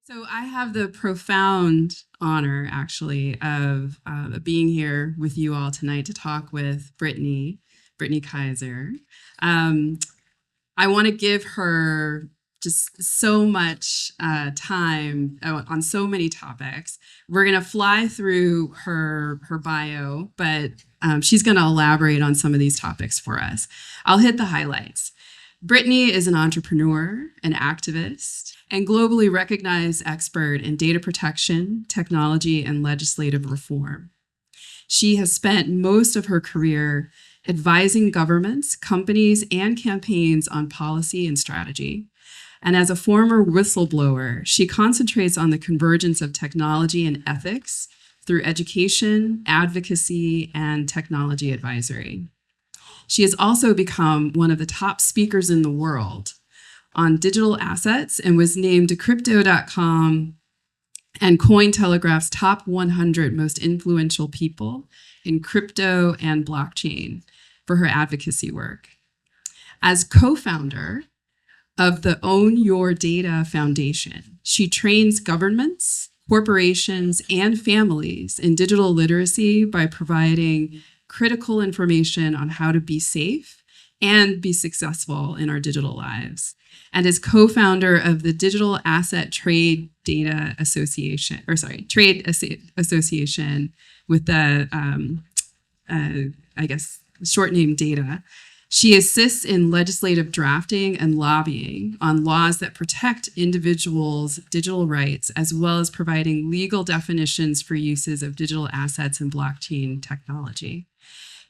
So I have the profound honor, actually, of being here with you all tonight to talk with Brittany Kaiser. Um, I want to give her just so much time on so many topics. We're going to fly through her bio, but she's going to elaborate on some of these topics for us. I'll hit the highlights. Brittany is an entrepreneur, an activist, and globally recognized expert in data protection, technology, and legislative reform. She has spent most of her career advising governments, companies, and campaigns on policy and strategy. And as a former whistleblower, she concentrates on the convergence of technology and ethics through education, advocacy, and technology advisory. She has also become one of the top speakers in the world on digital assets and was named Crypto.com and Cointelegraph's top 100 most influential people in crypto and blockchain for her advocacy work. As co-founder of the Own Your Data Foundation, she trains governments, corporations, and families in digital literacy by providing critical information on how to be safe and be successful in our digital lives. And is co-founder of the Digital Asset Trade Data Association, Association with the, short name DATA. She assists in legislative drafting and lobbying on laws that protect individuals' digital rights, as well as providing legal definitions for uses of digital assets and blockchain technology.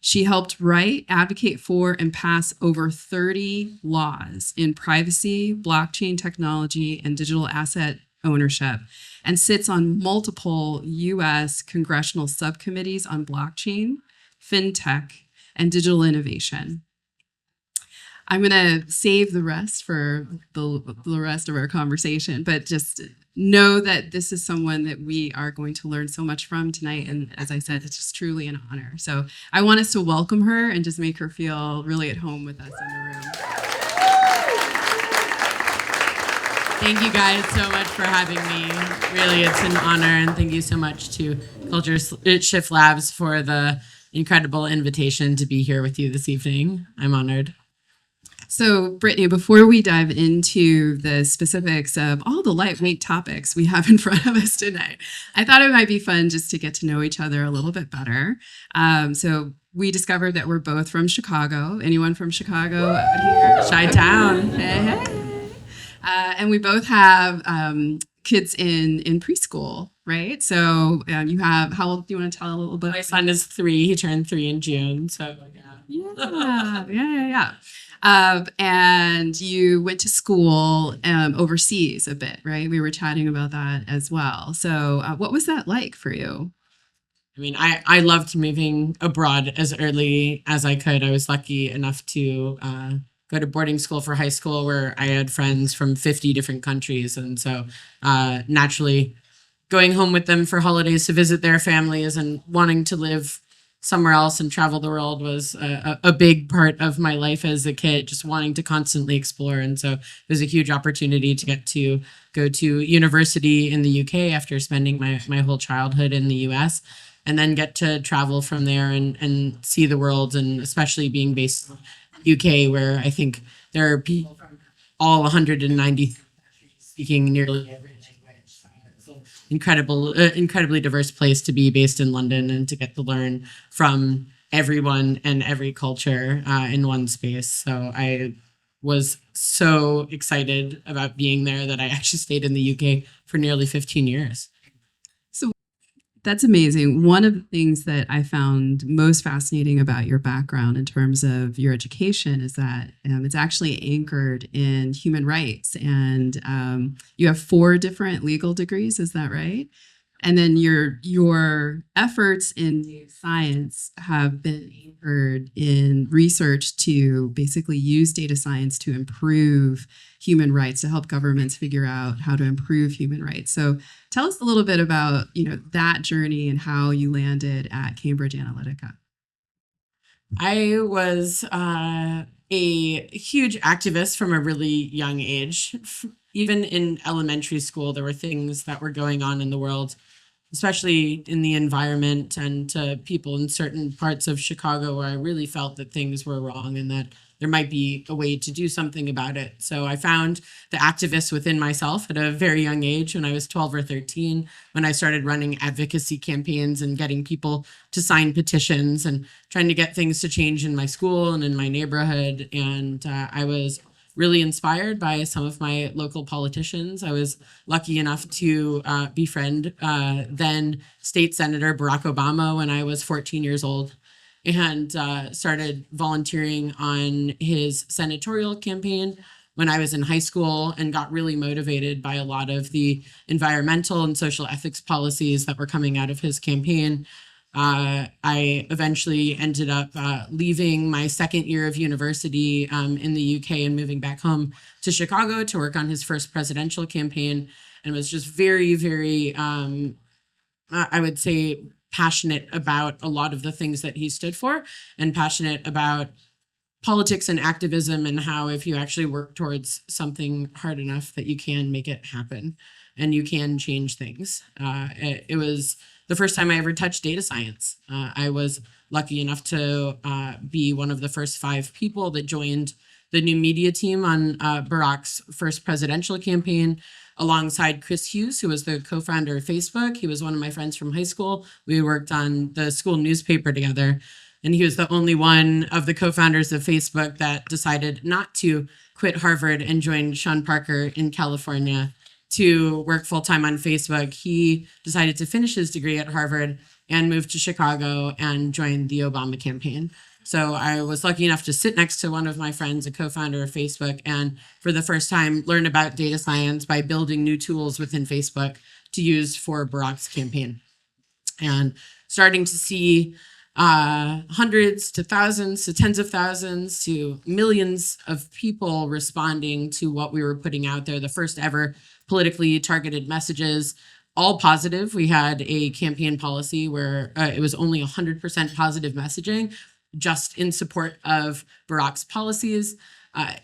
She helped write, advocate for, and pass over 30 laws in privacy, blockchain technology, and digital asset ownership, and sits on multiple U.S. congressional subcommittees on blockchain, fintech, and digital innovation. I'm going to save the rest for the rest of our conversation, but just know that this is someone that we are going to learn so much from tonight. And as I said, it's just truly an honor. So I want us to welcome her and just make her feel really at home with us in the room. Thank you guys so much for having me. Really, it's an honor. And thank you so much to Culture Shift Labs for the incredible invitation to be here with you this evening. I'm honored. So, Brittany, before we dive into the specifics of all the lightweight topics we have in front of us tonight, I thought it might be fun just to get to know each other a little bit better. So we discovered that we're both from Chicago. Anyone from Chicago out here? Chi-town. Hey, hey. And we both have kids in preschool, right? So you have, how old do you want to tell a little bit? My son is 3. He turned 3 in June. So yeah. And you went to school overseas a bit, right? We were chatting about that as well. So what was that like for you? I mean, I loved moving abroad as early as I could. I was lucky enough to go to boarding school for high school where I had friends from 50 different countries. And so naturally going home with them for holidays to visit their families and wanting to live somewhere else and travel the world was a big part of my life as a kid, just wanting to constantly explore. And so it was a huge opportunity to get to go to university in the UK after spending my whole childhood in the US, and then get to travel from there and see the world, and especially being based in the UK, where I think there are people from all 190 countries speaking nearly every incredibly diverse place to be based in London and to get to learn from everyone and every culture in one space. So I was so excited about being there that I actually stayed in the UK for nearly 15 years. So that's amazing. One of the things that I found most fascinating about your background in terms of your education is that it's actually anchored in human rights. And you have 4 different legal degrees, is that right? And then your efforts in science have been anchored in research to basically use data science to improve human rights, to help governments figure out how to improve human rights. So tell us a little bit about, that journey and how you landed at Cambridge Analytica. I was a huge activist from a really young age. Even in elementary school, there were things that were going on in the world, especially in the environment and to people in certain parts of Chicago where I really felt that things were wrong and that there might be a way to do something about it. So I found the activist within myself at a very young age when I was 12 or 13, when I started running advocacy campaigns and getting people to sign petitions and trying to get things to change in my school and in my neighborhood. And I was really inspired by some of my local politicians. I was lucky enough to befriend then State Senator Barack Obama when I was 14 years old, and started volunteering on his senatorial campaign when I was in high school, and got really motivated by a lot of the environmental and social ethics policies that were coming out of his campaign. I eventually ended up leaving my second year of university in the UK and moving back home to Chicago to work on his first presidential campaign, and was just very, very, I would say, passionate about a lot of the things that he stood for, and passionate about politics and activism, and how if you actually work towards something hard enough that you can make it happen and you can change things. It was the first time I ever touched data science. I was lucky enough to be one of the first 5 people that joined the new media team on Barack's first presidential campaign, alongside Chris Hughes, who was the co-founder of Facebook. He was one of my friends from high school. We worked on the school newspaper together. And he was the only one of the co-founders of Facebook that decided not to quit Harvard and join Sean Parker in California to work full-time on Facebook. He decided to finish his degree at Harvard and moved to Chicago and joined the Obama campaign. So I was lucky enough to sit next to one of my friends, a co-founder of Facebook, and for the first time learn about data science by building new tools within Facebook to use for Barack's campaign. And starting to see hundreds to thousands to tens of thousands to millions of people responding to what we were putting out there, the first ever politically targeted messages, all positive. We had a campaign policy where it was only 100% positive messaging, just in support of Barack's policies.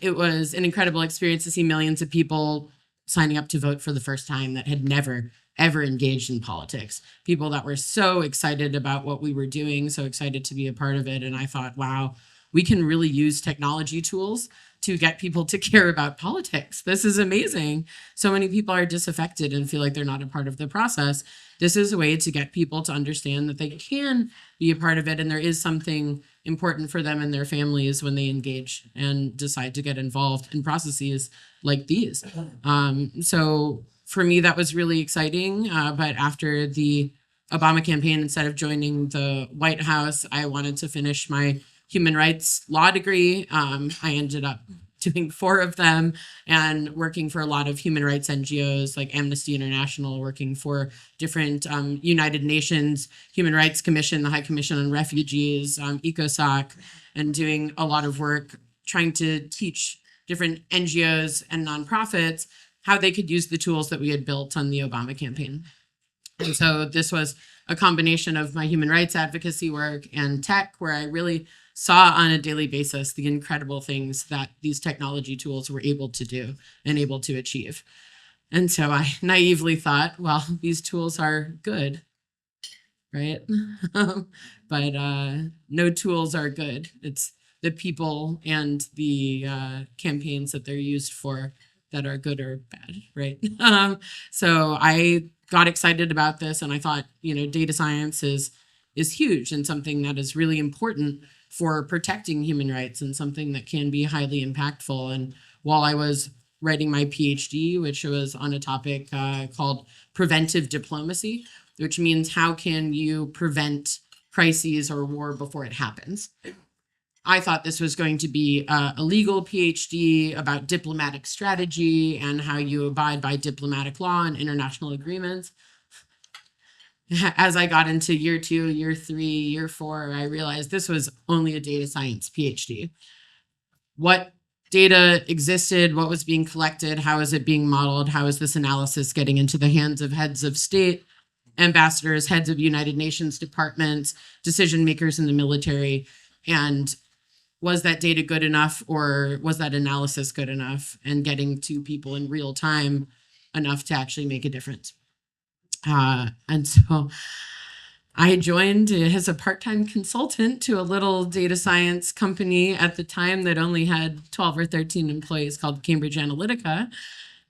It was an incredible experience to see millions of people signing up to vote for the first time that had never, ever engaged in politics. People that were so excited about what we were doing, so excited to be a part of it. And I thought, wow, we can really use technology tools to get people to care about politics. This is amazing. So many people are disaffected and feel like they're not a part of the process. This is a way to get people to understand that they can be a part of it, and there is something important for them and their families when they engage and decide to get involved in processes like these. So for me, that was really exciting. But after the Obama campaign, instead of joining the White House, I wanted to finish my human rights law degree. I ended up doing 4 of them and working for a lot of human rights NGOs like Amnesty International, working for different United Nations Human Rights Commission, the High Commission on Refugees, ECOSOC, and doing a lot of work trying to teach different NGOs and nonprofits how they could use the tools that we had built on the Obama campaign. And so this was a combination of my human rights advocacy work and tech, where I really saw on a daily basis the incredible things that these technology tools were able to do and able to achieve. And so I naively thought, well, these tools are good, right? But no tools are good. It's the people and the campaigns that they're used for that are good or bad, right? So I got excited about this, and I thought, data science is huge and something that is really important for protecting human rights and something that can be highly impactful. And while I was writing my PhD, which was on a topic called preventive diplomacy, which means how can you prevent crises or war before it happens? I thought this was going to be a legal PhD about diplomatic strategy and how you abide by diplomatic law and international agreements. As I got into year 2, year 3, year 4, I realized this was only a data science PhD. What data existed, what was being collected, how is it being modeled, how is this analysis getting into the hands of heads of state, ambassadors, heads of United Nations departments, decision makers in the military, and was that data good enough, or was that analysis good enough, and getting to people in real time enough to actually make a difference. And so I joined as a part-time consultant to a little data science company at the time that only had 12 or 13 employees, called Cambridge Analytica,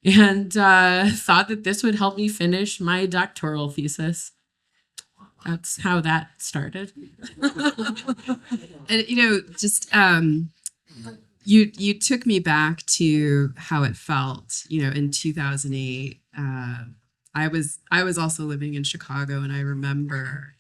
and thought that this would help me finish my doctoral thesis. That's how that started. And just you took me back to how it felt, in 2008. I was also living in Chicago, and I remember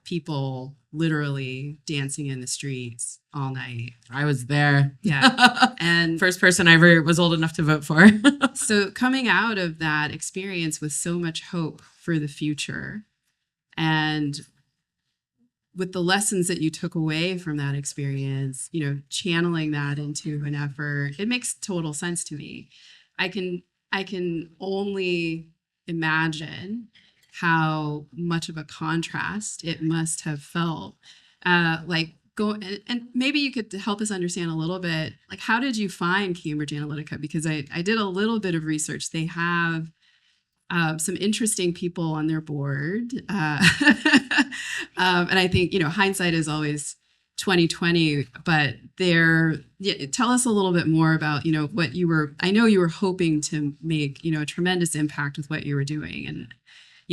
people literally dancing in the streets all night. I was there. Yeah. And first person I ever was old enough to vote for. So coming out of that experience with so much hope for the future, and with the lessons that you took away from that experience, channeling that into an effort, it makes total sense to me. I can only imagine how much of a contrast it must have felt. And maybe you could help us understand a little bit, like, how did you find Cambridge Analytica? Because I did a little bit of research. They have some interesting people on their board. And I think, hindsight is always 2020, but tell us a little bit more about, what I know you were hoping to make, a tremendous impact with what you were doing. And,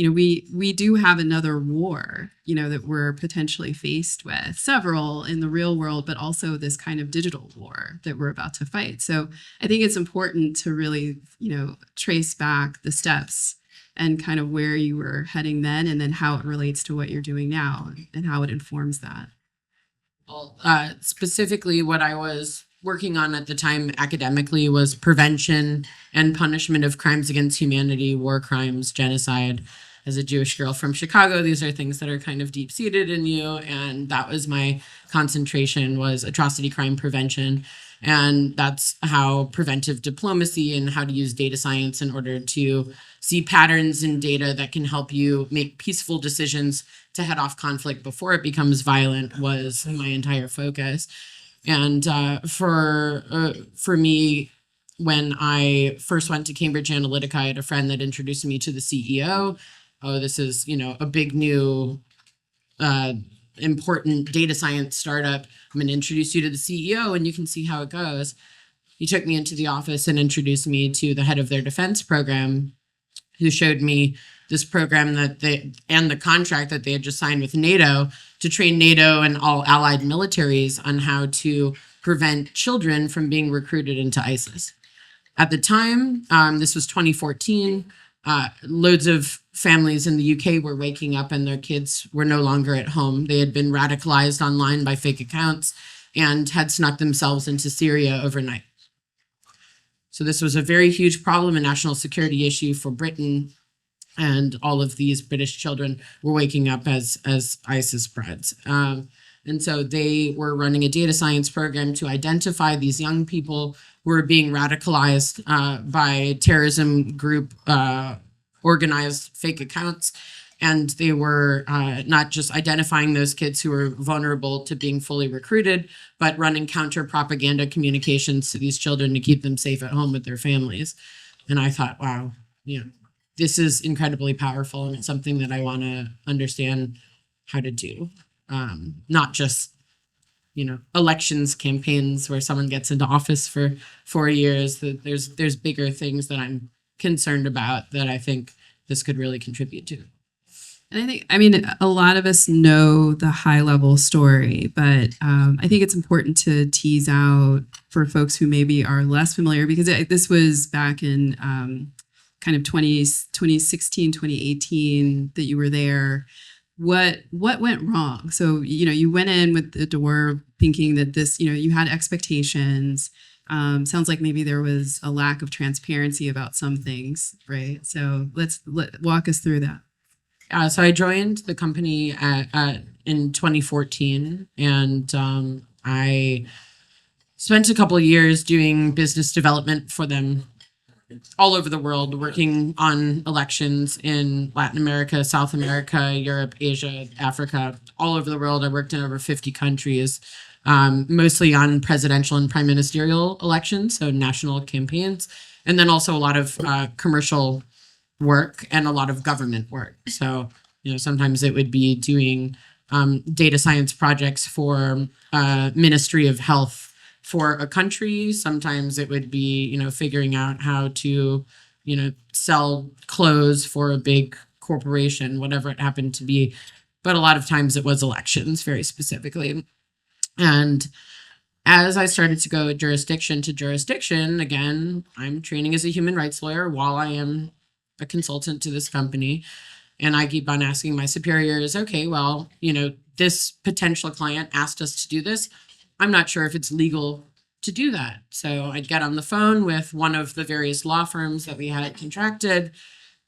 we do have another war, that we're potentially faced with, several in the real world, but also this kind of digital war that we're about to fight. So I think it's important to really, trace back the steps and kind of where you were heading then, and then how it relates to what you're doing now and how it informs that. Well, specifically what I was working on at the time academically was prevention and punishment of crimes against humanity, war crimes, genocide. As a Jewish girl from Chicago, these are things that are kind of deep-seated in you, and that was my concentration, was atrocity crime prevention. And that's how preventive diplomacy and how to use data science in order to see patterns in data that can help you make peaceful decisions to head off conflict before it becomes violent was my entire focus. And for me, when I first went to Cambridge Analytica, I had a friend that introduced me to the CEO. Oh, this is, a big new important data science startup. I'm going to introduce you to the CEO and you can see how it goes. He took me into the office and introduced me to the head of their defense program, who showed me this program and the contract that they had just signed with NATO to train NATO and all allied militaries on how to prevent children from being recruited into ISIS. At the time, this was 2014, loads of families in the UK were waking up and their kids were no longer at home. They had been radicalized online by fake accounts and had snuck themselves into Syria overnight. So this was a very huge problem, a national security issue for Britain, and all of these British children were waking up as ISIS spreads. And so they were running a data science program to identify these young people who were being radicalized by terrorism group organized fake accounts. And they were not just identifying those kids who were vulnerable to being fully recruited, but running counter propaganda communications to these children to keep them safe at home with their families. And I thought, wow, this is incredibly powerful, and it's something that I want to understand how to do. Not just, elections campaigns where someone gets into office for 4 years. There's bigger things that I'm concerned about that I think this could really contribute to. And I mean, a lot of us know the high level story, but I think it's important to tease out for folks who maybe are less familiar, because this was back in kind of 2016, 2018 that you were there. What went wrong? So, you went in with the door thinking that this, you had expectations. Sounds like maybe there was a lack of transparency about some things, right? So walk us through that. So I joined the company in 2014, and I spent a couple of years doing business development for them all over the world, working on elections in Latin America, South America, Europe, Asia, Africa, all over the world. I worked in over 50 countries, mostly on presidential and prime ministerial elections, so national campaigns, and then also a lot of commercial work and a lot of government work. So, sometimes it would be doing data science projects for Ministry of Health for a country. Sometimes it would be, figuring out how to, sell clothes for a big corporation, whatever it happened to be. But a lot of times it was elections, very specifically. And as I started to go jurisdiction to jurisdiction, again, I'm training as a human rights lawyer while I am a consultant to this company. And I keep on asking my superiors, okay, well, this potential client asked us to do this. I'm not sure if it's legal to do that. So I'd get on the phone with one of the various law firms that we had contracted.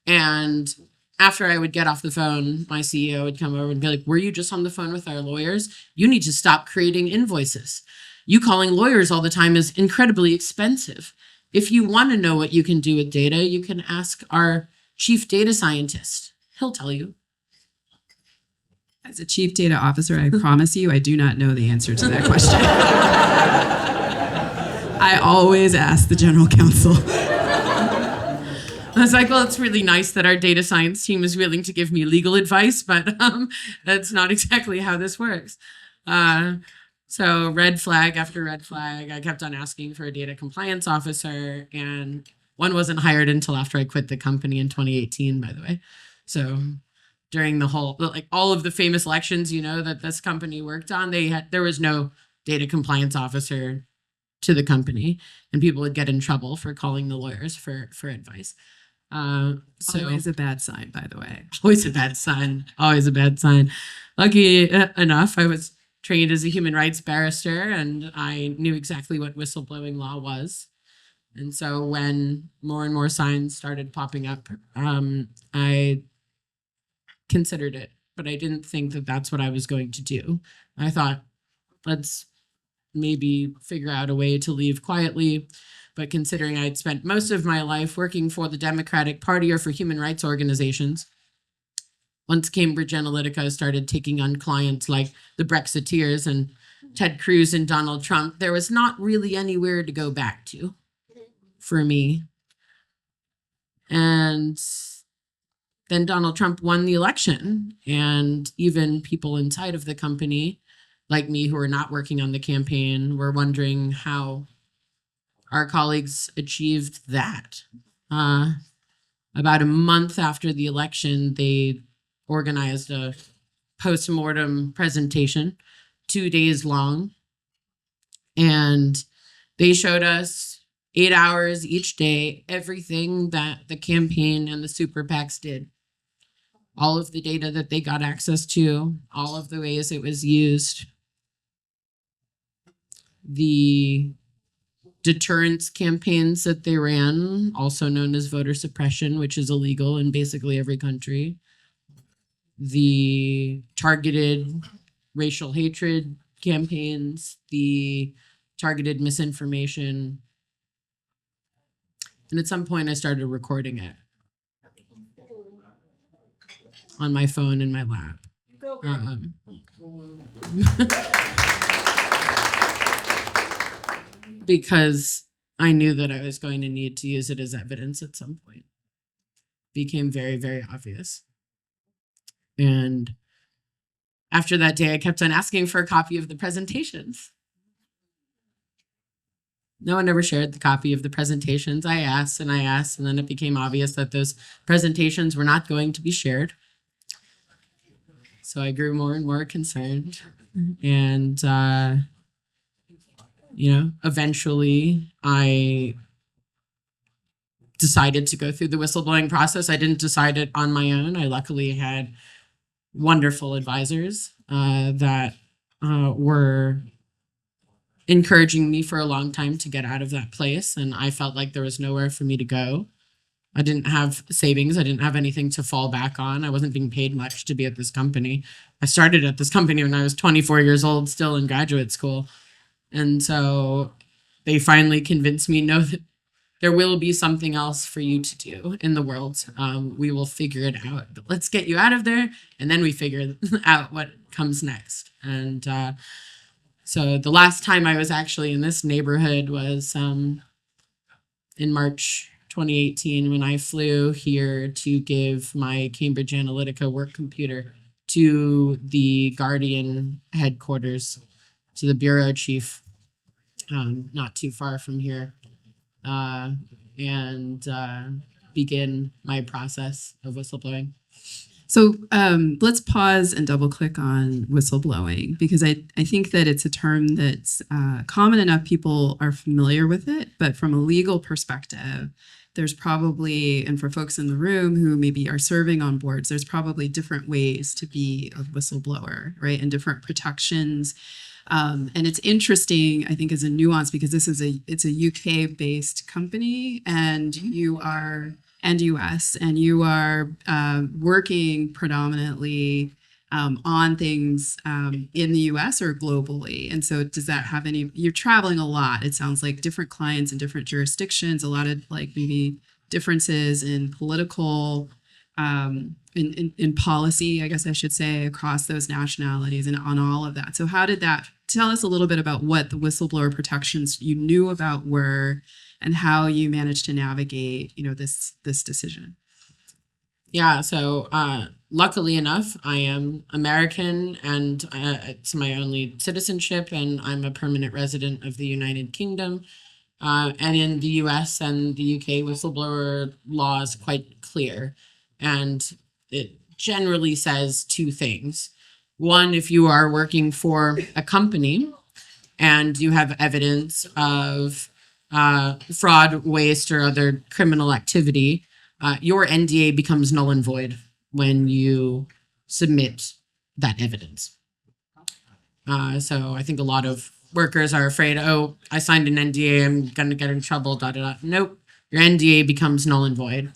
And after I would get off the phone, my CEO would come over and be like, were you just on the phone with our lawyers? You need to stop creating invoices. You calling lawyers all the time is incredibly expensive. If you want to know what you can do with data, you can ask our chief data scientist. He'll tell you. As a chief data officer, I promise you, I do not know the answer to that question. I always ask the general counsel. I was like, well, it's really nice that our data science team is willing to give me legal advice, but that's not exactly how this works. So red flag after red flag, I kept on asking for a data compliance officer, and one wasn't hired until after I quit the company in 2018, by the way. So during the whole, all of the famous elections, that this company worked on, there was no data compliance officer to the company, and people would get in trouble for calling the lawyers for advice. So always a bad sign, by the way. Always a bad sign. Always a bad sign. Lucky enough, I was trained as a human rights barrister, and I knew exactly what whistleblowing law was. And so when more and more signs started popping up, I considered it, but I didn't think that that's what I was going to do. I thought, let's maybe figure out a way to leave quietly. But considering I'd spent most of my life working for the Democratic Party or for human rights organizations, once Cambridge Analytica started taking on clients like the Brexiteers and Ted Cruz and Donald Trump, there was not really anywhere to go back to for me. And then Donald Trump won the election, and even people inside of the company, like me, who are not working on the campaign, were wondering how our colleagues achieved that. About a month after the election, they organized a post-mortem presentation, 2 days long, and they showed us 8 hours each day, everything that the campaign and the super PACs did. All of the data that they got access to, all of the ways it was used, the deterrence campaigns that they ran, also known as voter suppression, which is illegal in basically every country, the targeted racial hatred campaigns, the targeted misinformation. And at some point I started recording it on my phone in my lap. Because I knew that I was going to need to use it as evidence at some point. Became very, very obvious. And after that day, I kept on asking for a copy of the presentations. No one ever shared the copy of the presentations. I asked, and then it became obvious that those presentations were not going to be shared. So I grew more and more concerned. And, eventually I decided to go through the whistleblowing process. I didn't decide it on my own. I luckily had wonderful advisors that were encouraging me for a long time to get out of that place. And I felt like there was nowhere for me to go. I didn't have savings. I didn't have anything to fall back on. I wasn't being paid much to be at this company. I started at this company when I was 24 years old, still in graduate school. And so they finally convinced me, no, that there will be something else for you to do in the world. We will figure it out. But let's get you out of there, and then we figure out what comes next. And So the last time I was actually in this neighborhood was in March 2018 when I flew here to give my Cambridge Analytica work computer to the Guardian headquarters, to the bureau chief, not too far from here, uh, and begin my process of whistleblowing. So let's pause and double click on whistleblowing, because I think that it's a term that's common enough people are familiar with it, but from a legal perspective, there's probably, and for folks in the room who maybe are serving on boards, there's probably different ways to be a whistleblower, right? And different protections. And it's interesting, I think, as a nuance, because it's a UK based company, and you are, and US, and you are working predominantly on things in the US or globally. And so does that have any, you're traveling a lot, it sounds like, different clients in different jurisdictions, a lot of like maybe differences in political, in policy, I guess I should say, across those nationalities and on all of that. So how did that, tell us a little bit about what the whistleblower protections you knew about were, and how you managed to navigate, this decision. Yeah, so luckily enough, I am American, and it's my only citizenship, and I'm a permanent resident of the United Kingdom. And in the US and the UK, whistleblower law is quite clear. And it generally says two things. One, if you are working for a company and you have evidence of fraud, waste, or other criminal activity, your NDA becomes null and void when you submit that evidence. So I think a lot of workers are afraid, oh, I signed an NDA, I'm going to get in trouble, da da da. Nope, your NDA becomes null and void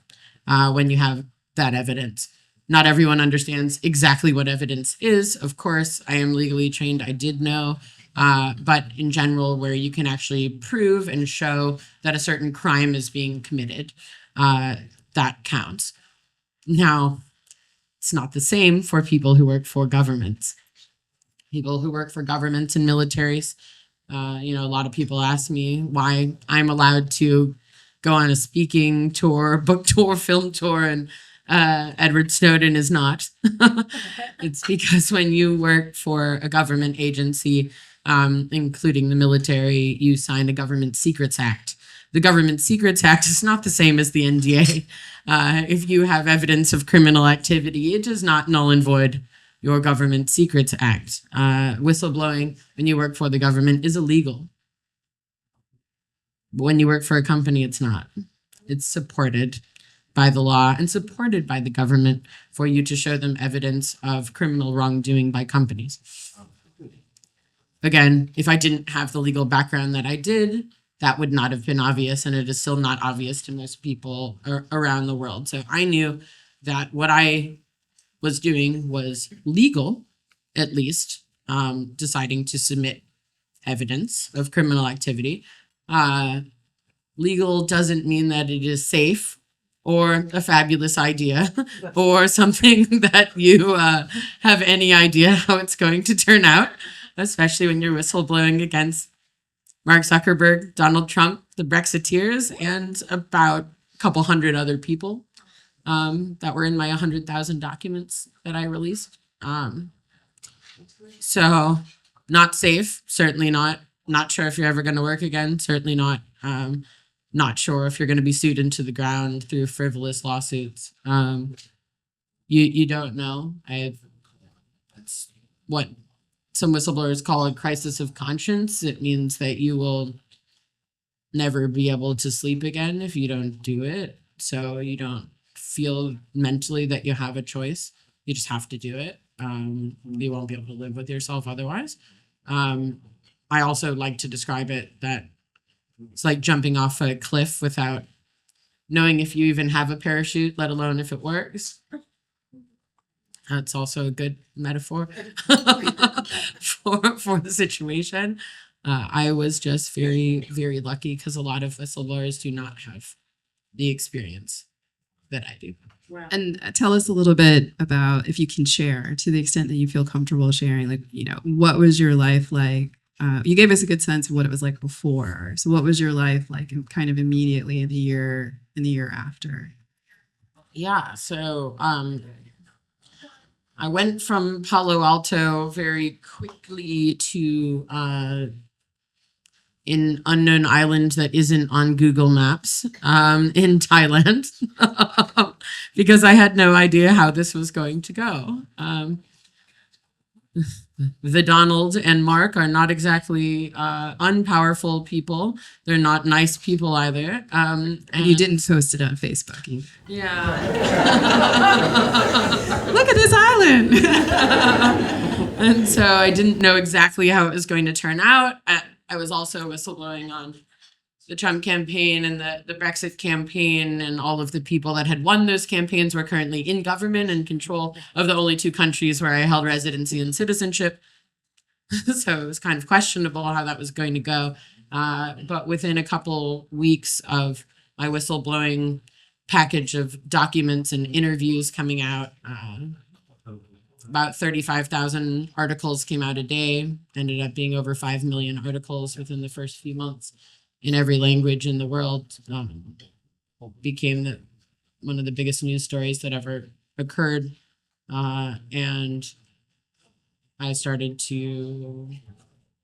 when you have that evidence. Not everyone understands exactly what evidence is. Of course, I am legally trained, I did know. But in general, where you can actually prove and show that a certain crime is being committed, that counts. Now, it's not the same for people who work for governments. People who work for governments and militaries, a lot of people ask me why I'm allowed to go on a speaking tour, book tour, film tour, and Edward Snowden is not. It's because when you work for a government agency, including the military, you sign a Government Secrets Act. The Government Secrets Act is not the same as the NDA. If you have evidence of criminal activity, it does not null and void your Government Secrets Act. Whistleblowing when you work for the government is illegal. But when you work for a company, it's not. It's supported by the law and supported by the government for you to show them evidence of criminal wrongdoing by companies. Again, if I didn't have the legal background that I did, that would not have been obvious, and it is still not obvious to most people around the world. So I knew that what I was doing was legal, at least, deciding to submit evidence of criminal activity. Legal doesn't mean that it is safe or a fabulous idea or something that you have any idea how it's going to turn out, especially when you're whistleblowing against Mark Zuckerberg, Donald Trump, the Brexiteers, and about a couple hundred other people that were in my 100,000 documents that I released. So not safe, certainly not. Not sure if you're ever going to work again, certainly not. Not sure if you're going to be sued into the ground through frivolous lawsuits. You don't know. It's what some whistleblowers call a crisis of conscience. It means that you will never be able to sleep again if you don't do it. So you don't feel mentally that you have a choice. You just have to do it. You won't be able to live with yourself otherwise. I also like to describe it that it's like jumping off a cliff without knowing if you even have a parachute, let alone if it works. That's also a good metaphor for the situation. I was just very, very lucky because a lot of whistleblowers do not have the experience that I do. Wow. And tell us a little bit about, if you can share, to the extent that you feel comfortable sharing, like, what was your life like you gave us a good sense of what it was like before. So what was your life like kind of immediately in the year after? Yeah. So I went from Palo Alto very quickly to an unknown island that isn't on Google Maps in Thailand because I had no idea how this was going to go. The Donald and Mark are not exactly unpowerful people. They're not nice people either. And you didn't post it on Facebook. Yeah. Look at this island. And so I didn't know exactly how it was going to turn out. I was also whistleblowing on the Trump campaign and the Brexit campaign, and all of the people that had won those campaigns were currently in government and control of the only two countries where I held residency and citizenship. So it was kind of questionable how that was going to go. But within a couple weeks of my whistleblowing package of documents and interviews coming out, about 35,000 articles came out a day, ended up being over 5 million articles within the first few months in every language in the world. Became one of the biggest news stories that ever occurred. And I started to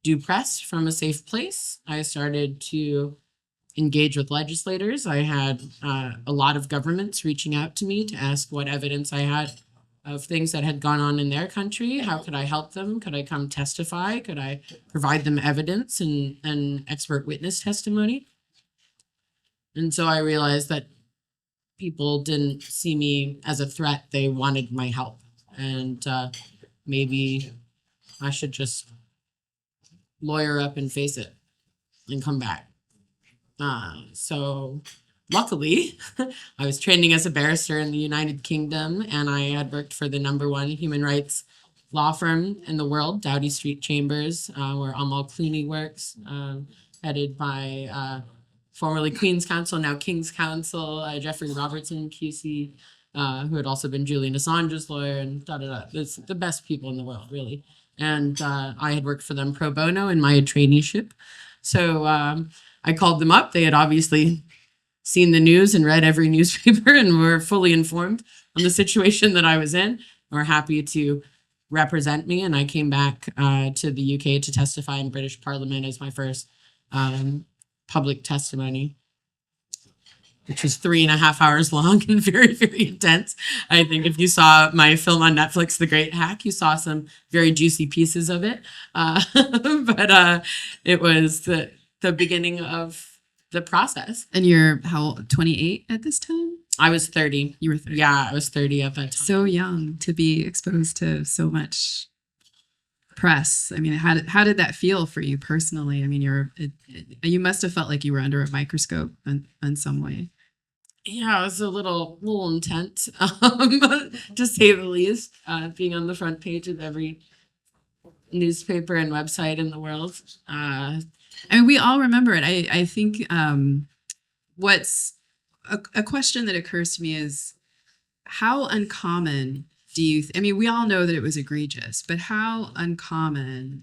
do press from a safe place. I started to engage with legislators. I had a lot of governments reaching out to me to ask what evidence I had of things that had gone on in their country. How could I help them? Could I come testify? Could I provide them evidence and expert witness testimony? And so I realized that people didn't see me as a threat. They wanted my help. And maybe I should just lawyer up and face it and come back. So luckily, I was training as a barrister in the United Kingdom, and I had worked for the #1 human rights law firm in the world, Doughty Street Chambers, where Amal Clooney works, headed by formerly Queen's Counsel, now King's Counsel, Jeffrey Robertson, QC, who had also been Julian Assange's lawyer, and da-da-da. It's the best people in the world, really. And I had worked for them pro bono in my traineeship. So I called them up. They had obviously seen the news and read every newspaper and were fully informed on the situation that I was in, and were happy to represent me. And I came back to the UK to testify in British Parliament as my first public testimony, which was 3.5 hours long and very, very intense. I think if you saw my film on Netflix, The Great Hack, you saw some very juicy pieces of it. But it was the beginning of the process. And you're how old? 28 at this time? I was 30. You were 30. Yeah, I was 30 at that time. So young to be exposed to so much press. I mean, how did that feel for you personally? I mean, you must have felt like you were under a microscope in some way. Yeah, it was a little intense, to say the least. Being on the front page of every newspaper and website in the world. I mean, we all remember it. I think what's a question that occurs to me is how uncommon do you, I mean, we all know that it was egregious, but how uncommon,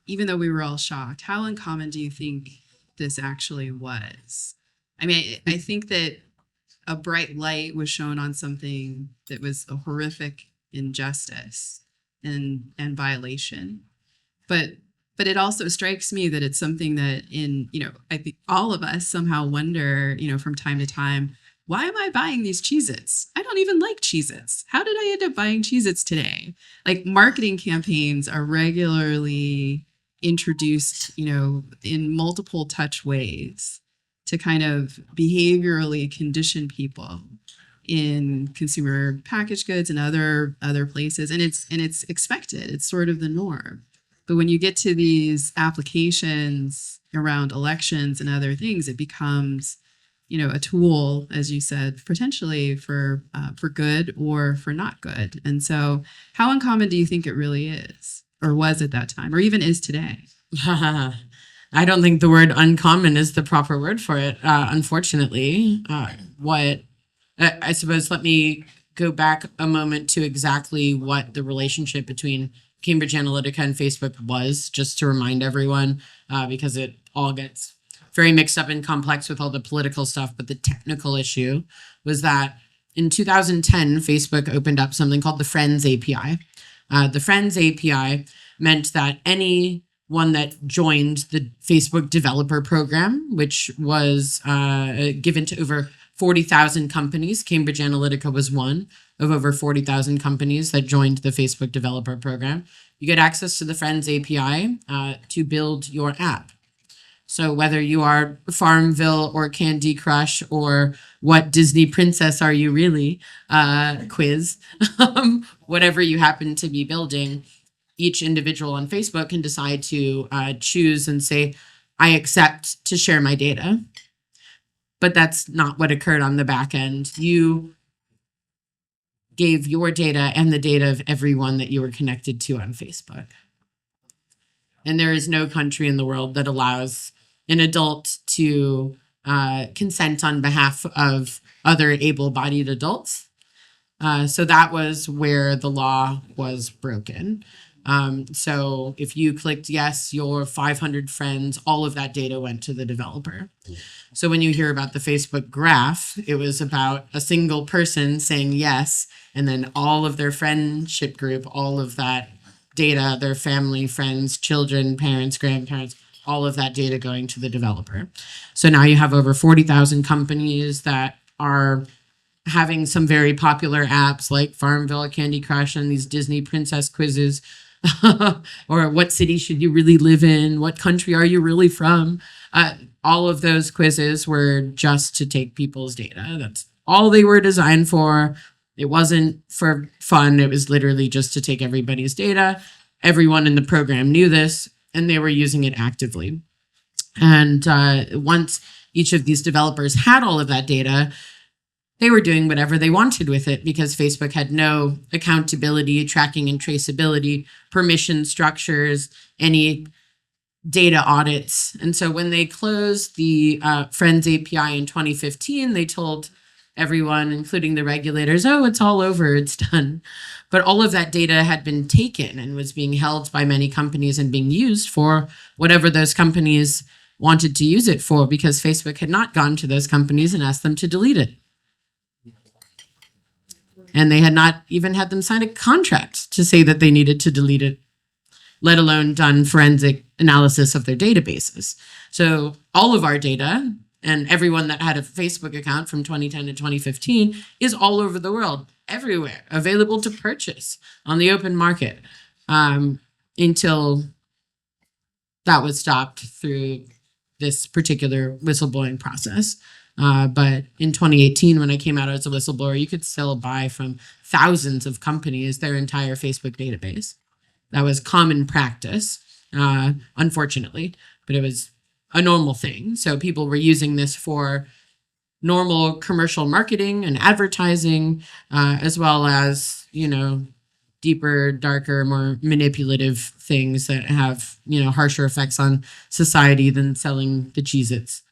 even though we were all shocked, how uncommon do you think this actually was? I mean, I think that a bright light was shown on something that was a horrific injustice and violation. But it also strikes me that it's something that I think all of us somehow wonder, from time to time, why am I buying these Cheez-Its? I don't even like Cheez-Its. How did I end up buying Cheez-Its today? Like, marketing campaigns are regularly introduced, in multiple touch ways to kind of behaviorally condition people in consumer packaged goods and other places. And it's expected. It's sort of the norm. But when you get to these applications around elections and other things, it becomes, a tool, as you said, potentially for good or for not good. And so how uncommon do you think it really is, or was at that time, or even is today? I don't think the word uncommon is the proper word for it, unfortunately. I suppose, let me go back a moment to exactly what the relationship between Cambridge Analytica and Facebook was, just to remind everyone, because it all gets very mixed up and complex with all the political stuff. But the technical issue was that in 2010, Facebook opened up something called the Friends API. The Friends API meant that anyone that joined the Facebook developer program, which was given to over 40,000 companies, Cambridge Analytica was one of over 40,000 companies that joined the Facebook developer program, you get access to the Friends API to build your app. So whether you are Farmville or Candy Crush or what Disney princess are you really quiz, whatever you happen to be building, each individual on Facebook can decide to choose and say, I accept to share my data. But that's not what occurred on the back end. You gave your data and the data of everyone that you were connected to on Facebook. And there is no country in the world that allows an adult to consent on behalf of other able-bodied adults. So that was where the law was broken. So if you clicked yes, your 500 friends, all of that data went to the developer. So when you hear about the Facebook graph, it was about a single person saying yes, and then all of their friendship group, all of that data, their family, friends, children, parents, grandparents, all of that data going to the developer. So now you have over 40,000 companies that are having some very popular apps like Farmville, Candy Crush, and these Disney princess quizzes. Or what city should you really live in? What country are you really from? All of those quizzes were just to take people's data. That's all they were designed for. It wasn't for fun. It was literally just to take everybody's data. Everyone in the program knew this, and they were using it actively. And once each of these developers had all of that data, they were doing whatever they wanted with it because Facebook had no accountability, tracking and traceability, permission structures, any data audits. And so when they closed the Friends API in 2015, they told everyone, including the regulators, oh, it's all over, it's done. But all of that data had been taken and was being held by many companies and being used for whatever those companies wanted to use it for, because Facebook had not gone to those companies and asked them to delete it. And they had not even had them sign a contract to say that they needed to delete it, let alone done forensic analysis of their databases. So all of our data and everyone that had a Facebook account from 2010 to 2015 is all over the world, everywhere, available to purchase on the open market until that was stopped through this particular whistleblowing process. But in 2018, when I came out as a whistleblower, you could still buy from thousands of companies their entire Facebook database. That was common practice, unfortunately, but it was a normal thing. So people were using this for normal commercial marketing and advertising, as well as, deeper, darker, more manipulative things that have, harsher effects on society than selling the Cheez-Its.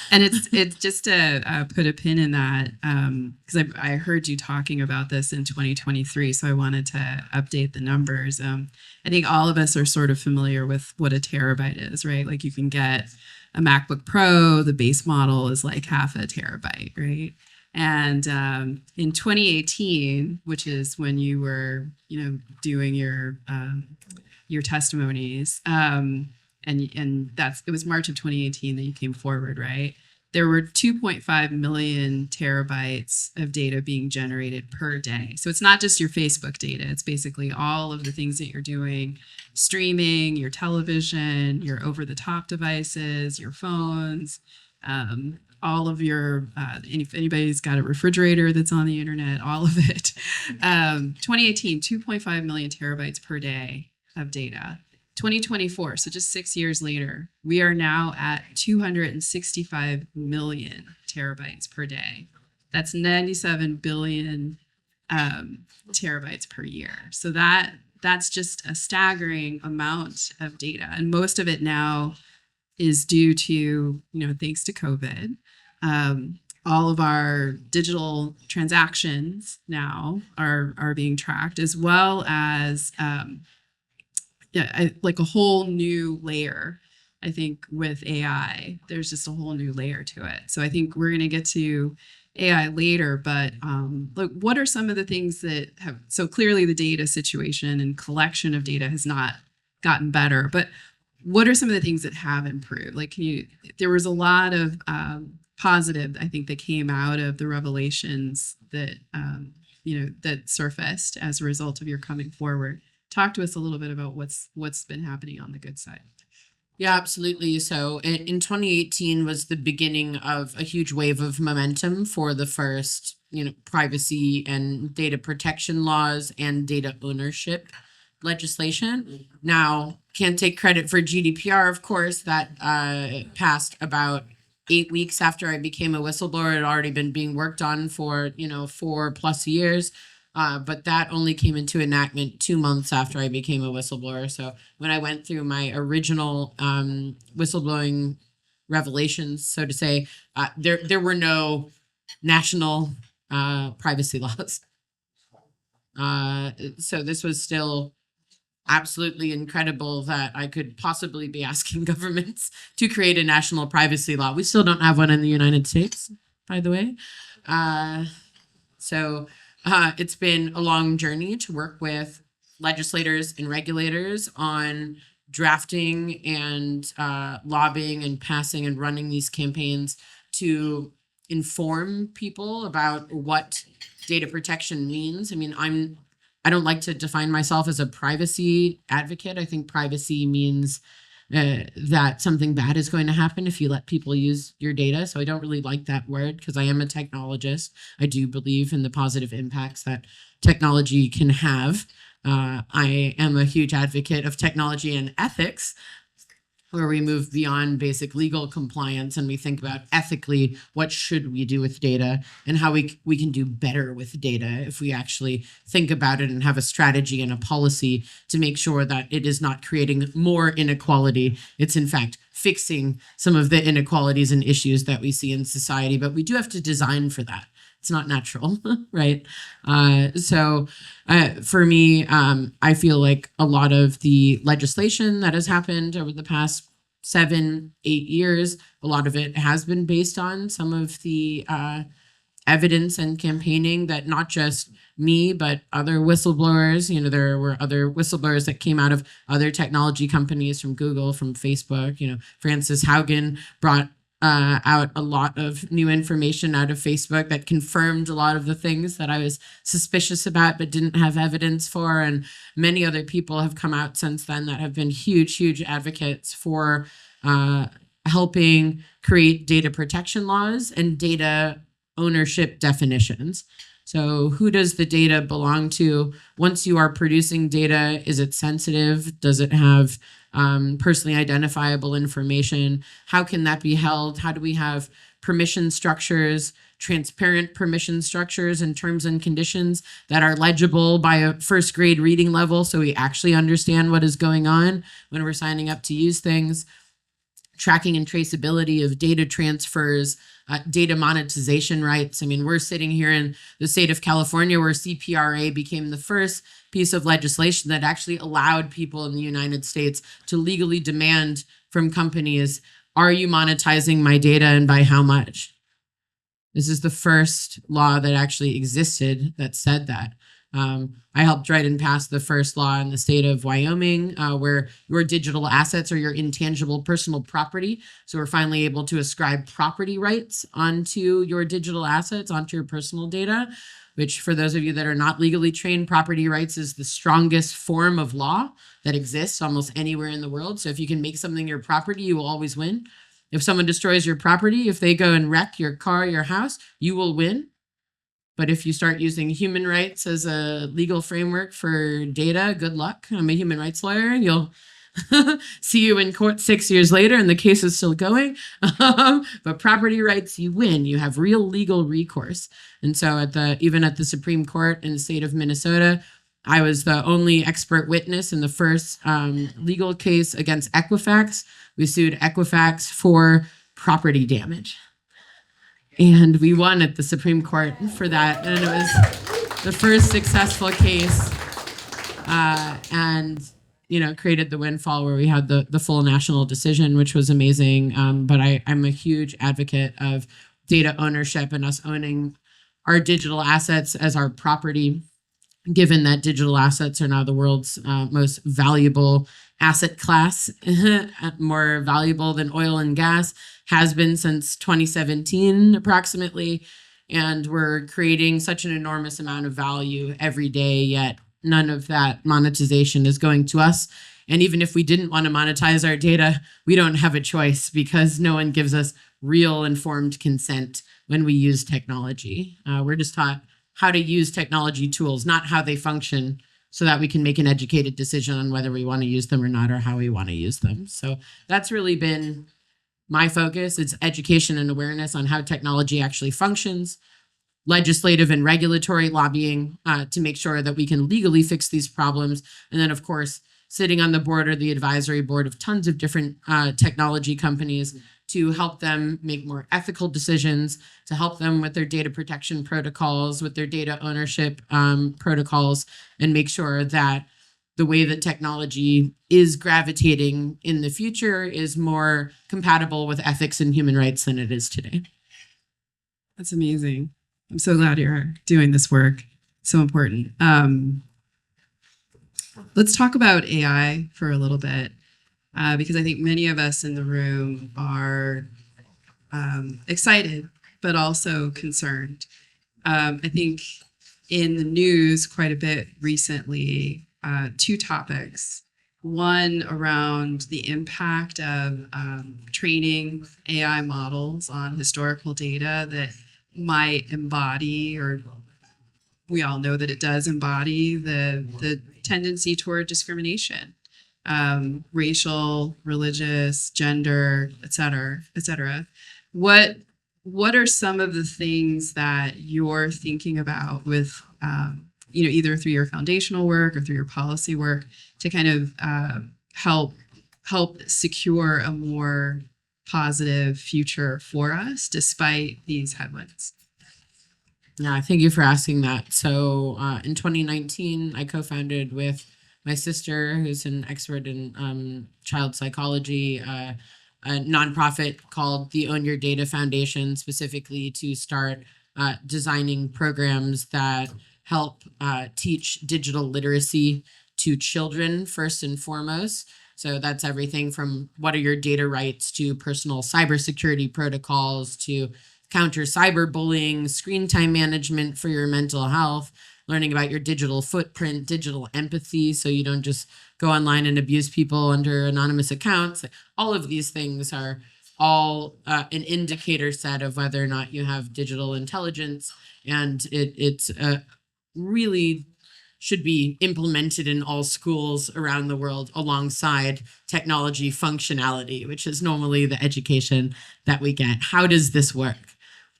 And it's just to put a pin in that, because I heard you talking about this in 2023, so I wanted to update the numbers. I think all of us are sort of familiar with what a terabyte is, right? Like you can get a MacBook Pro, the base model is like half a terabyte, right? And in 2018, which is when you were, doing your testimonies, and it was March of 2018 that you came forward, right? There were 2.5 million terabytes of data being generated per day. So it's not just your Facebook data. It's basically all of the things that you're doing, streaming, your television, your over-the-top devices, your phones, all of your, if anybody's got a refrigerator that's on the internet, all of it. 2018, 2.5 million terabytes per day of data. 2024, so just 6 years later, we are now at 265 million terabytes per day. That's 97 billion terabytes per year. So that's just a staggering amount of data. And most of it now is due to, thanks to COVID. all of our digital transactions now are being tracked, as well as like a whole new layer. I think with AI, there's just a whole new layer to it. So I think we're going to get to AI later, but like, what are some of the things that have? So clearly, the data situation and collection of data has not gotten better, but what are some of the things that have improved? Like, can you? There was a lot of positive, I think, that came out of the revelations that that surfaced as a result of your coming forward. Talk to us a little bit about what's been happening on the good side. Yeah, absolutely. So in 2018 was the beginning of a huge wave of momentum for the first, privacy and data protection laws and data ownership legislation. Now, can't take credit for GDPR, of course, that passed about 8 weeks after I became a whistleblower. It had already been being worked on for, 4+ years. But that only came into enactment 2 months after I became a whistleblower. So when I went through my original whistleblowing revelations, so to say, there were no national privacy laws. So this was still absolutely incredible that I could possibly be asking governments to create a national privacy law. We still don't have one in the United States, by the way. So it's been a long journey to work with legislators and regulators on drafting and lobbying and passing and running these campaigns to inform people about what data protection means. I mean, I don't like to define myself as a privacy advocate. I think privacy means that something bad is going to happen if you let people use your data. So I don't really like that word because I am a technologist. I do believe in the positive impacts that technology can have. I am a huge advocate of technology and ethics, where we move beyond basic legal compliance and we think about ethically what should we do with data and how we can do better with data if we actually think about it and have a strategy and a policy to make sure that it is not creating more inequality. It's in fact fixing some of the inequalities and issues that we see in society, but we do have to design for that. It's not natural, right? So for me, I feel like a lot of the legislation that has happened over the past 7-8 years, a lot of it has been based on some of the evidence and campaigning that not just me, but other whistleblowers, there were other whistleblowers that came out of other technology companies, from Google, from Facebook. Frances Haugen brought out a lot of new information out of Facebook that confirmed a lot of the things that I was suspicious about but didn't have evidence for. And many other people have come out since then that have been huge advocates for helping create data protection laws and data ownership definitions. So who does the data belong to? Once you are producing data, is it sensitive? Does it have personally identifiable information? How can that be held? How do we have permission structures, transparent permission structures and terms and conditions that are legible by a first grade reading level so we actually understand what is going on when we're signing up to use things? Tracking and traceability of data transfers, data monetization rights. I mean, we're sitting here in the state of California where CPRA became the first piece of legislation that actually allowed people in the United States to legally demand from companies, are you monetizing my data and by how much? This is the first law that actually existed that said that. I helped write and pass the first law in the state of Wyoming, where your digital assets are your intangible personal property. So we're finally able to ascribe property rights onto your digital assets, onto your personal data, which, for those of you that are not legally trained, property rights is the strongest form of law that exists almost anywhere in the world. So if you can make something your property, you will always win. If someone destroys your property, if they go and wreck your car, your house, you will win. But if you start using human rights as a legal framework for data, good luck. I'm a human rights lawyer. You'll see you in court 6 years later and the case is still going. But property rights, you win. You have real legal recourse. And so even at the Supreme Court in the state of Minnesota, I was the only expert witness in the first legal case against Equifax. We sued Equifax for property damage. And we won at the Supreme Court for that. And it was the first successful case. And created the windfall where we had the full national decision, which was amazing. But I'm a huge advocate of data ownership and us owning our digital assets as our property, given that digital assets are now the world's most valuable asset class, more valuable than oil and gas, has been since 2017 approximately. And we're creating such an enormous amount of value every day, yet none of that monetization is going to us. And even if we didn't want to monetize our data, we don't have a choice because no one gives us real informed consent when we use technology. We're just taught how to use technology tools, not how they function, so that we can make an educated decision on whether we want to use them or not, or how we want to use them. So that's really been my focus. It's education and awareness on how technology actually functions, legislative and regulatory lobbying to make sure that we can legally fix these problems. And then, of course, sitting on the board or the advisory board of tons of different technology companies to help them make more ethical decisions, to help them with their data protection protocols, with their data ownership protocols, and make sure that the way that technology is gravitating in the future is more compatible with ethics and human rights than it is today. That's amazing. I'm so glad you're doing this work. So important. Let's talk about AI for a little bit, because I think many of us in the room are excited, but also concerned. I think in the news quite a bit recently, two topics. One around the impact of training AI models on historical data that might embody, or we all know that it does embody, the tendency toward discrimination, racial, religious, gender, et cetera, et cetera. What are some of the things that you're thinking about with, either through your foundational work or through your policy work to kind of help secure a more positive future for us despite these headwinds? Yeah, thank you for asking that. So in 2019, I co-founded with my sister, who's an expert in child psychology, a nonprofit called the Own Your Data Foundation, specifically to start designing programs that help teach digital literacy to children first and foremost. So that's everything from what are your data rights to personal cybersecurity protocols to counter cyberbullying, screen time management for your mental health, learning about your digital footprint, digital empathy, so you don't just go online and abuse people under anonymous accounts. All of these things are all an indicator set of whether or not you have digital intelligence, and it's really should be implemented in all schools around the world alongside technology functionality, which is normally the education that we get. How does this work?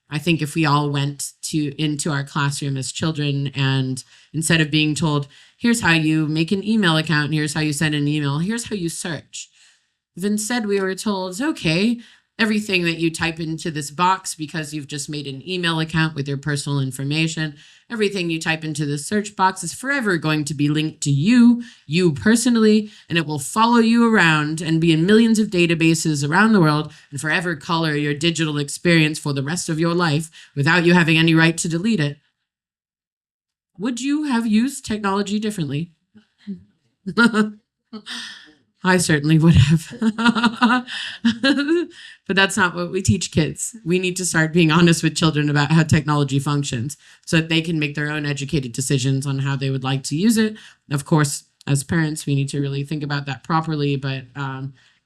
I think if we all went into our classroom as children, and instead of being told, here's how you make an email account, here's how you send an email, here's how you search. If instead we were told, okay, everything that you type into this box because you've just made an email account with your personal information, everything you type into the search box is forever going to be linked to you personally, and it will follow you around and be in millions of databases around the world and forever color your digital experience for the rest of your life without you having any right to delete it. Would you have used technology differently? I certainly would have. But that's not what we teach kids. We need to start being honest with children about how technology functions so that they can make their own educated decisions on how they would like to use it. Of course, as parents, we need to really think about that properly. But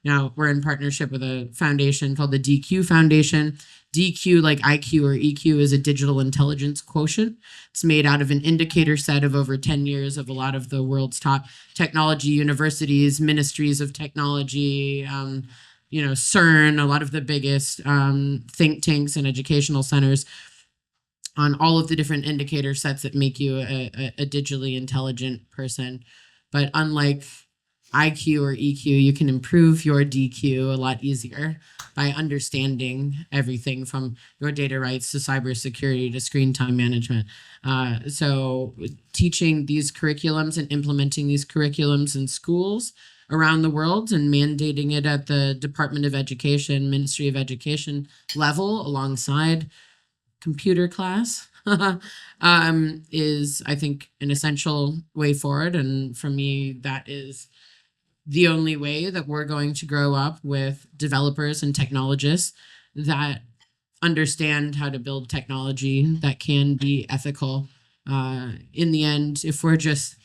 now we're in partnership with a foundation called the DQ Foundation. DQ, like IQ or EQ, is a digital intelligence quotient. It's made out of an indicator set of over 10 years of a lot of the world's top technology universities, ministries of technology, CERN, a lot of the biggest think tanks and educational centers on all of the different indicator sets that make you a digitally intelligent person. But unlike IQ or EQ, you can improve your DQ a lot easier by understanding everything from your data rights to cybersecurity to screen time management. So teaching these curriculums and implementing these curriculums in schools around the world and mandating it at the Department of Education, Ministry of Education level alongside computer class is, I think, an essential way forward. And for me, that is the only way that we're going to grow up with developers and technologists that understand how to build technology that can be ethical. In the end, if we're just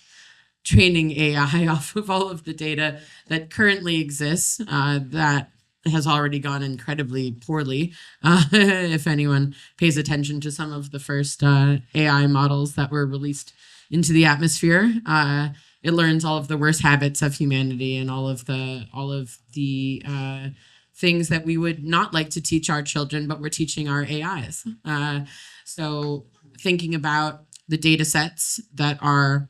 training AI off of all of the data that currently exists, that has already gone incredibly poorly. If anyone pays attention to some of the first AI models that were released into the atmosphere, it learns all of the worst habits of humanity and all of the things that we would not like to teach our children, but we're teaching our AIs. So thinking about the data sets that are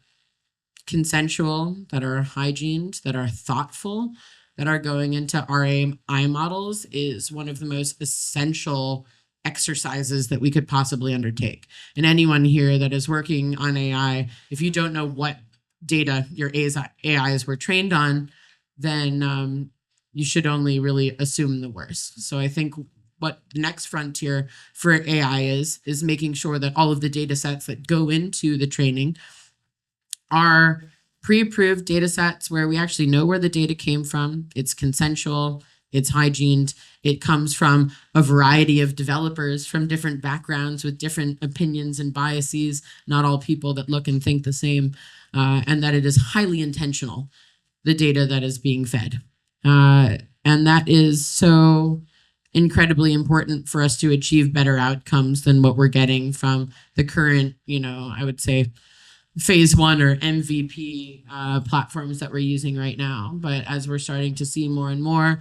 consensual, that are hygiened, that are thoughtful, that are going into our AI models is one of the most essential exercises that we could possibly undertake. And anyone here that is working on AI, if you don't know what data your AIs were trained on, then you should only really assume the worst. So I think what the next frontier for AI is making sure that all of the data sets that go into the training are pre-approved data sets where we actually know where the data came from. It's consensual, it's hygiened, it comes from a variety of developers from different backgrounds with different opinions and biases, not all people that look and think the same, and that it is highly intentional, the data that is being fed. And that is so incredibly important for us to achieve better outcomes than what we're getting from the current, I would say, phase one or MVP platforms that we're using right now. But as we're starting to see more and more,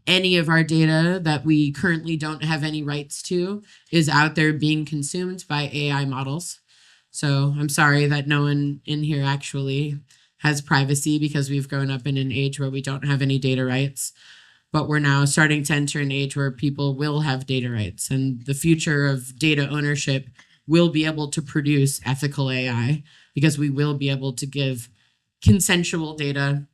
any of our data that we currently don't have any rights to is out there being consumed by AI models. So I'm sorry that no one in here actually has privacy because we've grown up in an age where we don't have any data rights. But we're now starting to enter an age where people will have data rights, and the future of data ownership will be able to produce ethical AI because we will be able to give consensual data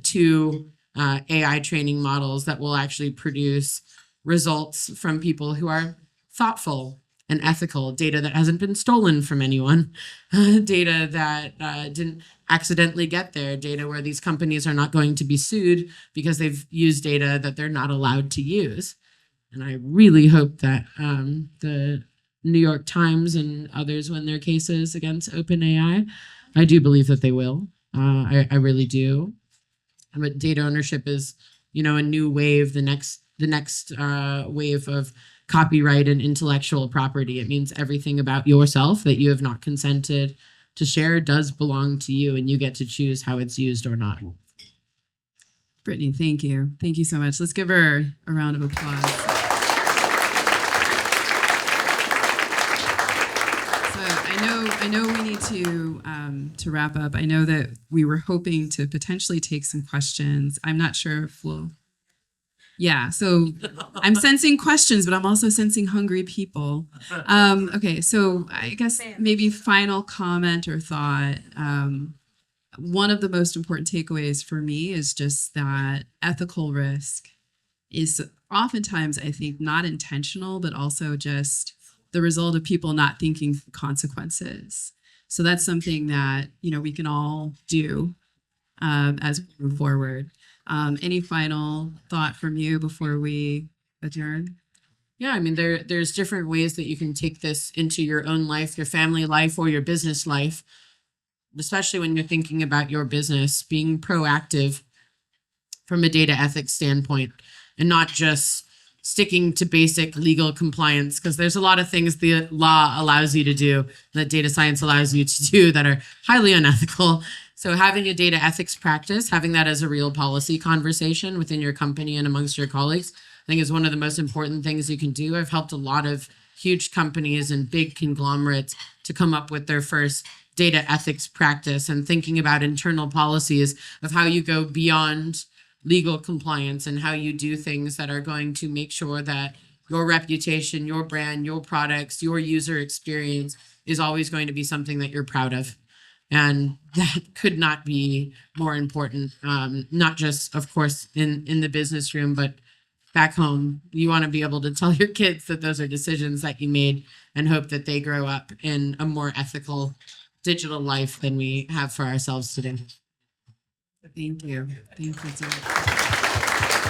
to AI training models that will actually produce results from people who are thoughtful and ethical, data that hasn't been stolen from anyone, data that didn't accidentally get there, data where these companies are not going to be sued because they've used data that they're not allowed to use. And I really hope that the New York Times and others win their cases against OpenAI. I do believe that they will. I really do. But data ownership is, a new wave. The next wave of copyright and intellectual property. It means everything about yourself that you have not consented to share does belong to you, and you get to choose how it's used or not. Brittany, thank you. Thank you so much. Let's give her a round of applause. I know we need to wrap up. I know that we were hoping to potentially take some questions. I'm not sure if we'll. Yeah, so I'm sensing questions, but I'm also sensing hungry people. Okay, so I guess maybe final comment or thought. One of the most important takeaways for me is just that ethical risk is oftentimes, I think, not intentional, but also just the result of people not thinking through consequences. So that's something that, we can all do as we move forward. Any final thought from you before we adjourn? Yeah, I mean, there's different ways that you can take this into your own life, your family life, or your business life, especially when you're thinking about your business, being proactive from a data ethics standpoint and not just sticking to basic legal compliance, because there's a lot of things the law allows you to do that data science allows you to do that are highly unethical. So having a data ethics practice, having that as a real policy conversation within your company and amongst your colleagues, I think is one of the most important things you can do. I've helped a lot of huge companies and big conglomerates to come up with their first data ethics practice and thinking about internal policies of how you go beyond legal compliance and how you do things that are going to make sure that your reputation, your brand, your products, your user experience is always going to be something that you're proud of. And that could not be more important, not just, of course, in the business room, but back home. You want to be able to tell your kids that those are decisions that you made and hope that they grow up in a more ethical digital life than we have for ourselves today. Thank you. Thank you so much.